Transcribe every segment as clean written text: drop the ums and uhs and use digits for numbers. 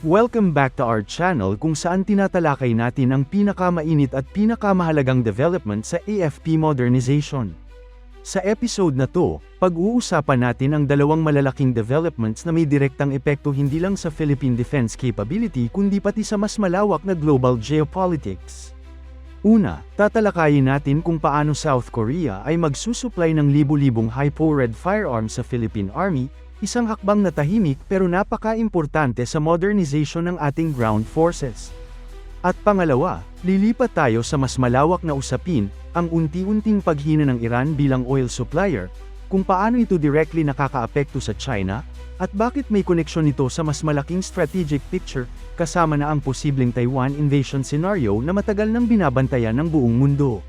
Welcome back to our channel kung saan tinatalakay natin ang pinakamainit at pinakamahalagang development sa AFP modernization. Sa episode na to, pag-uusapan natin ang dalawang malalaking developments na may direktang epekto hindi lang sa Philippine defense capability kundi pati sa mas malawak na global geopolitics. Una, tatalakayin natin kung paano South Korea ay magsusupply ng libu-libong high-powered firearms sa Philippine Army, isang hakbang na tahimik pero napaka-importante sa modernization ng ating ground forces. At pangalawa, lilipat tayo sa mas malawak na usapin, ang unti-unting paghina ng Iran bilang oil supplier, kung paano ito directly nakakaapekto sa China, at bakit may koneksyon nito sa mas malaking strategic picture, kasama na ang posibleng Taiwan invasion scenario na matagal nang binabantayan ng buong mundo.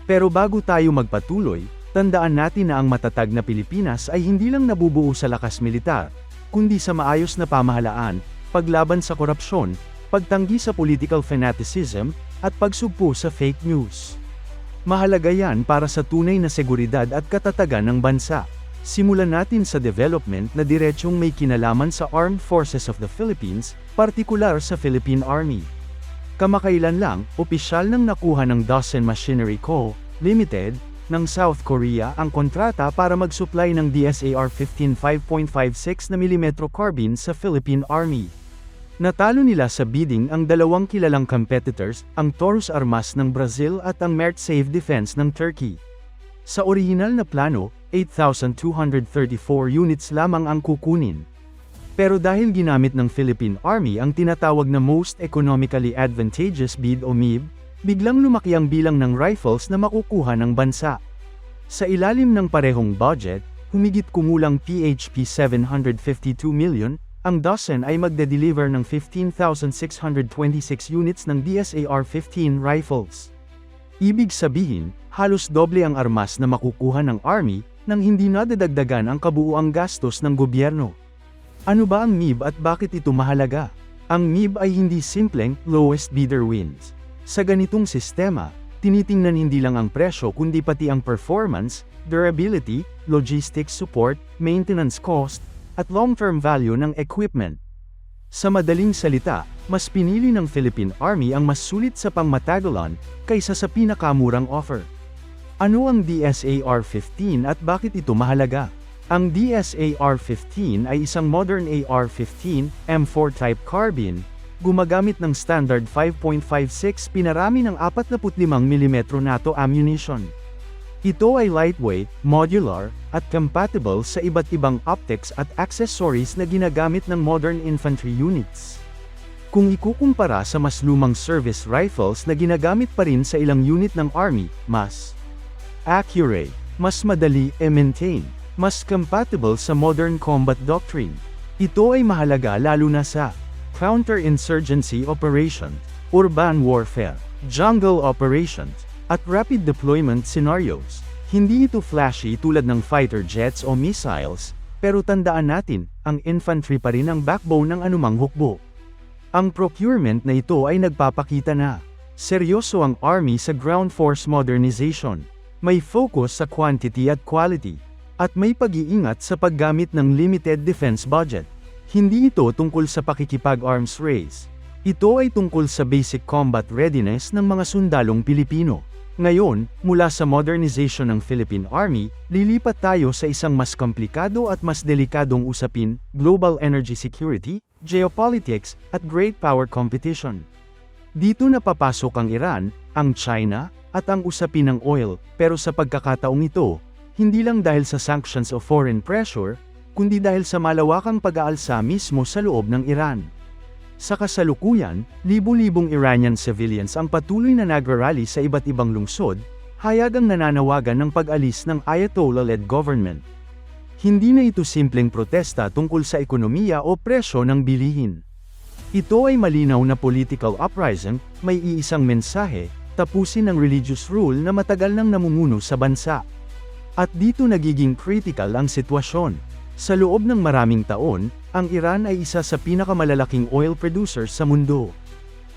Pero bago tayo magpatuloy, tandaan natin na ang matatag na Pilipinas ay hindi lang nabubuo sa lakas militar, kundi sa maayos na pamahalaan, paglaban sa korupsyon, pagtanggi sa political fanaticism, at pagsugpo sa fake news. Mahalaga yan para sa tunay na seguridad at katatagan ng bansa. Simulan natin sa development na diretsyong may kinalaman sa Armed Forces of the Philippines, partikular sa Philippine Army. Kamakailan lang, opisyal nang nakuha ng Dawson Machinery Co. Limited, ng South Korea ang kontrata para mag-supply ng DSAR-15 5.56 mm carbine sa Philippine Army. Natalo nila sa bidding ang dalawang kilalang competitors, ang Taurus Armas ng Brazil at ang Mertsafe Defense ng Turkey. Sa orihinal na plano, 8,234 units lamang ang kukunin. Pero dahil ginamit ng Philippine Army ang tinatawag na Most Economically Advantageous Bid o MIB, biglang lumaki ang bilang ng rifles na makukuha ng bansa. Sa ilalim ng parehong budget, humigit kumulang PHP 752 million, ang Dawson ay magde-deliver ng 15,626 units ng DSAR-15 rifles. Ibig sabihin, halos doble ang armas na makukuha ng Army, nang hindi nadadagdagan ang kabuuang gastos ng gobyerno. Ano ba ang MIB at bakit ito mahalaga? Ang MIB ay hindi simpleng lowest bidder wins. Sa ganitong sistema, tinitingnan hindi lang ang presyo kundi pati ang performance, durability, logistics support, maintenance cost, at long-term value ng equipment. Sa madaling salita, mas pinili ng Philippine Army ang mas sulit sa pangmatagalan kaysa sa pinakamurang offer. Ano ang DSAR-15 at bakit ito mahalaga? Ang DSAR-15 ay isang modern AR-15 M4 type carbine, gumagamit ng standard 5.56 pinarami ng 45 mm NATO ammunition. Ito ay lightweight, modular, at compatible sa iba't ibang optics at accessories na ginagamit ng modern infantry units. Kung ikukumpara sa mas lumang service rifles na ginagamit pa rin sa ilang unit ng Army, mas accurate, mas madali i-maintain, mas compatible sa modern combat doctrine. Ito ay mahalaga lalo na sa counterinsurgency operations, urban warfare, jungle operations, at rapid deployment scenarios. Hindi ito flashy tulad ng fighter jets o missiles, pero tandaan natin, ang infantry pa rin ang backbone ng anumang hukbo. Ang procurement na ito ay nagpapakita na seryoso ang Army sa ground force modernization. May focus sa quantity at quality, at may pag-iingat sa paggamit ng limited defense budget. Hindi ito tungkol sa pakikipag-arms race. Ito ay tungkol sa basic combat readiness ng mga sundalong Pilipino. Ngayon, mula sa modernization ng Philippine Army, lilipat tayo sa isang mas komplikado at mas delikadong usapin, global energy security, geopolitics, at great power competition. Dito na papasok ang Iran, ang China, at ang usapin ng oil, pero sa pagkakataong ito, hindi lang dahil sa sanctions o foreign pressure, kundi dahil sa malawakang pag-aalsa mismo sa loob ng Iran. Sa kasalukuyan, libu-libong Iranian civilians ang patuloy na nagrarally sa iba't ibang lungsod, hayagang nananawagan ng pag-alis ng Ayatollah-led government. Hindi na ito simpleng protesta tungkol sa ekonomiya o presyo ng bilihin. Ito ay malinaw na political uprising, may iisang mensahe, tapusin ang religious rule na matagal nang namumuno sa bansa. At dito nagiging critical ang sitwasyon. Sa loob ng maraming taon, ang Iran ay isa sa pinakamalalaking oil producers sa mundo.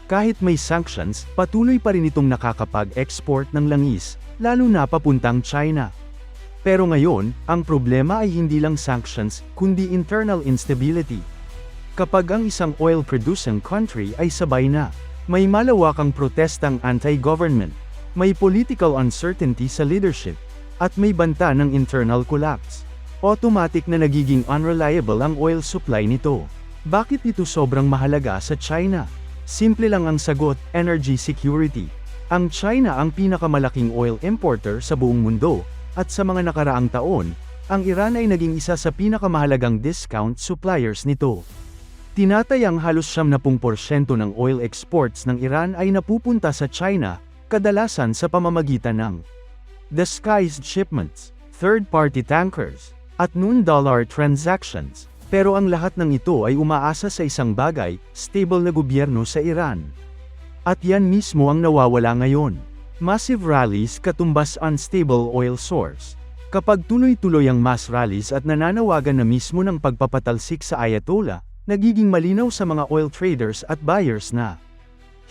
Kahit may sanctions, patuloy pa rin itong nakakapag-export ng langis, lalo na papuntang China. Pero ngayon, ang problema ay hindi lang sanctions, kundi internal instability. Kapag ang isang oil-producing country ay sabay na, may malawakang protestang anti-government, may political uncertainty sa leadership, at may banta ng internal collapse, automatic na nagiging unreliable ang oil supply nito. Bakit ito sobrang mahalaga sa China? Simple lang ang sagot, energy security. Ang China ang pinakamalaking oil importer sa buong mundo, at sa mga nakaraang taon, ang Iran ay naging isa sa pinakamahalagang discount suppliers nito. Tinatayang halos 70% ng oil exports ng Iran ay napupunta sa China, kadalasan sa pamamagitan ng disguised shipments, third-party tankers, at $dollar transactions. Pero ang lahat ng ito ay umaasa sa isang bagay, stable na gobyerno sa Iran. At yan mismo ang nawawala ngayon. Massive rallies katumbas unstable oil source. Kapag tuloy-tuloy ang mass rallies at nananawagan na mismo ng pagpapatalsik sa Ayatollah, nagiging malinaw sa mga oil traders at buyers na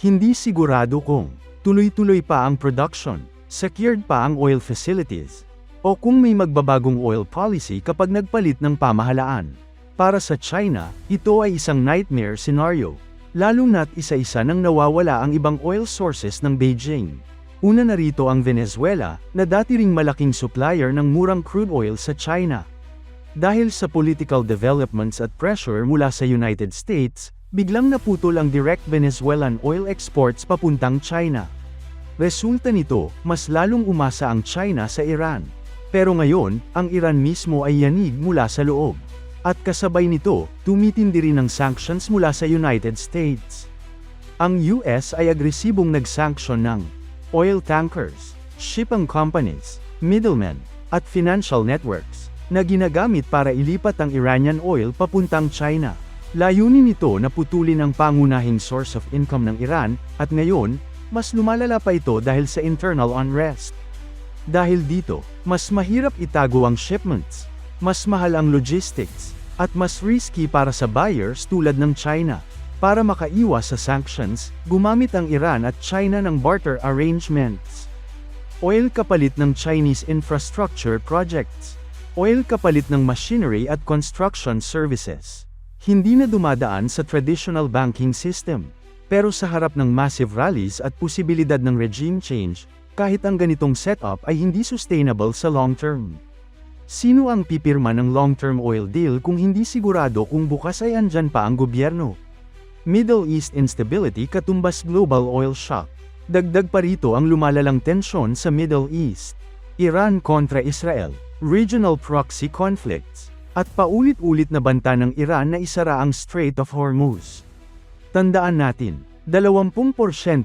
hindi sigurado kung tuloy-tuloy pa ang production, secured pa ang oil facilities, o kung may magbabagong oil policy kapag nagpalit ng pamahalaan. Para sa China, ito ay isang nightmare scenario, lalo na't isa-isa nang nawawala ang ibang oil sources ng Beijing. Una na rito ang Venezuela, na dati ring malaking supplier ng murang crude oil sa China. Dahil sa political developments at pressure mula sa United States, biglang naputol ang direct Venezuelan oil exports papuntang China. Resulta nito, mas lalong umasa ang China sa Iran. Pero ngayon, ang Iran mismo ay yanig mula sa loob. At kasabay nito, tumitindi rin ang sanctions mula sa United States. Ang US ay agresibong nag-sanction ng oil tankers, shipping companies, middlemen, at financial networks, na ginagamit para ilipat ang Iranian oil papuntang China. Layunin nito na putulin ang pangunahing source of income ng Iran, at ngayon, mas lumalala pa ito dahil sa internal unrest. Dahil dito, mas mahirap itago ang shipments, mas mahal ang logistics, at mas risky para sa buyers tulad ng China. Para makaiwas sa sanctions, gumamit ang Iran at China ng barter arrangements. Oil kapalit ng Chinese infrastructure projects. Oil kapalit ng machinery at construction services. Hindi na dumadaan sa traditional banking system. Pero sa harap ng massive rallies at posibilidad ng regime change, kahit ang ganitong setup ay hindi sustainable sa long term. Sino ang pipirma ng long-term oil deal kung hindi sigurado kung bukas ay andyan pa ang gobyerno? Middle East instability katumbas global oil shock. Dagdag pa rito ang lumalalang tensyon sa Middle East. Iran kontra Israel, regional proxy conflicts, at paulit-ulit na banta ng Iran na isara ang Strait of Hormuz. Tandaan natin, 20%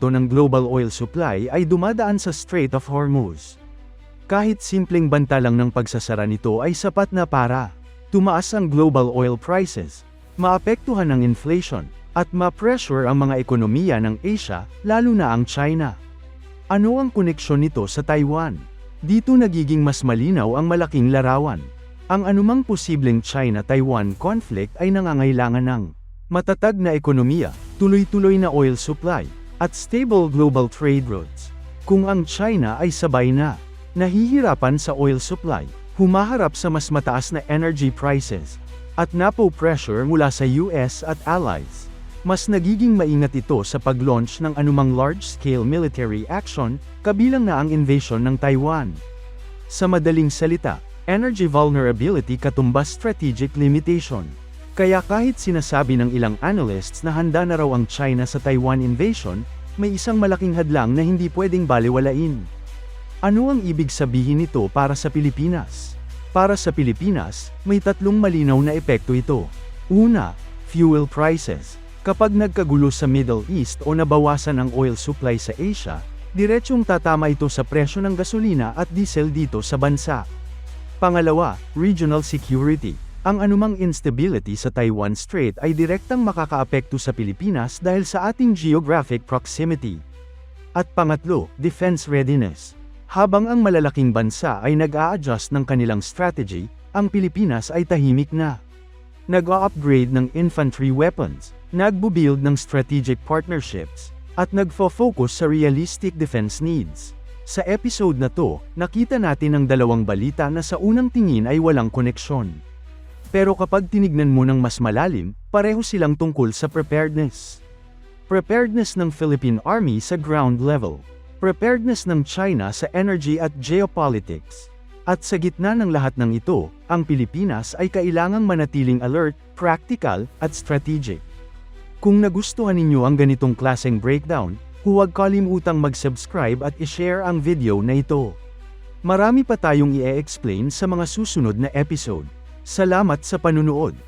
ng global oil supply ay dumadaan sa Strait of Hormuz. Kahit simpleng banta lang ng pagsasara nito ay sapat na para tumaas ang global oil prices, maapektuhan ang inflation, at ma-pressure ang mga ekonomiya ng Asia, lalo na ang China. Ano ang koneksyon nito sa Taiwan? Dito nagiging mas malinaw ang malaking larawan. Ang anumang posibleng China-Taiwan conflict ay nangangailangan ng matatag na ekonomiya, tuloy-tuloy na oil supply, at stable global trade routes. Kung ang China ay sabay na nahihirapan sa oil supply, humaharap sa mas mataas na energy prices, at napo-pressure mula sa US at allies, mas nagiging maingat ito sa pag-launch ng anumang large-scale military action, kabilang na ang invasion ng Taiwan. Sa madaling salita, energy vulnerability katumbas strategic limitation. Kaya kahit sinasabi ng ilang analysts na handa na raw ang China sa Taiwan invasion, may isang malaking hadlang na hindi pwedeng balewalain. Ano ang ibig sabihin nito para sa Pilipinas? Para sa Pilipinas, may tatlong malinaw na epekto ito. Una, fuel prices. Kapag nagkagulo sa Middle East o nabawasan ang oil supply sa Asia, diretsong tatama ito sa presyo ng gasolina at diesel dito sa bansa. Pangalawa, regional security. Ang anumang instability sa Taiwan Strait ay direktang makakaapekto sa Pilipinas dahil sa ating geographic proximity. At pangatlo, defense readiness. Habang ang malalaking bansa ay nag-a-adjust ng kanilang strategy, ang Pilipinas ay tahimik na. Nag-a-upgrade ng infantry weapons, nagbubuild ng strategic partnerships, at nagfo-focus sa realistic defense needs. Sa episode na to, nakita natin ang dalawang balita na sa unang tingin ay walang koneksyon. Pero kapag tinignan mo ng mas malalim, Pareho silang tungkol sa preparedness. Preparedness ng Philippine Army sa ground level. Preparedness ng China sa energy at geopolitics. At sa gitna ng lahat ng ito, ang Pilipinas ay kailangang manatiling alert, practical, at strategic. Kung nagustuhan ninyo ang ganitong klaseng breakdown, huwag kalimutang mag-subscribe at i-share ang video na ito. Marami pa tayong i-explain sa mga susunod na episode. Salamat sa panunood.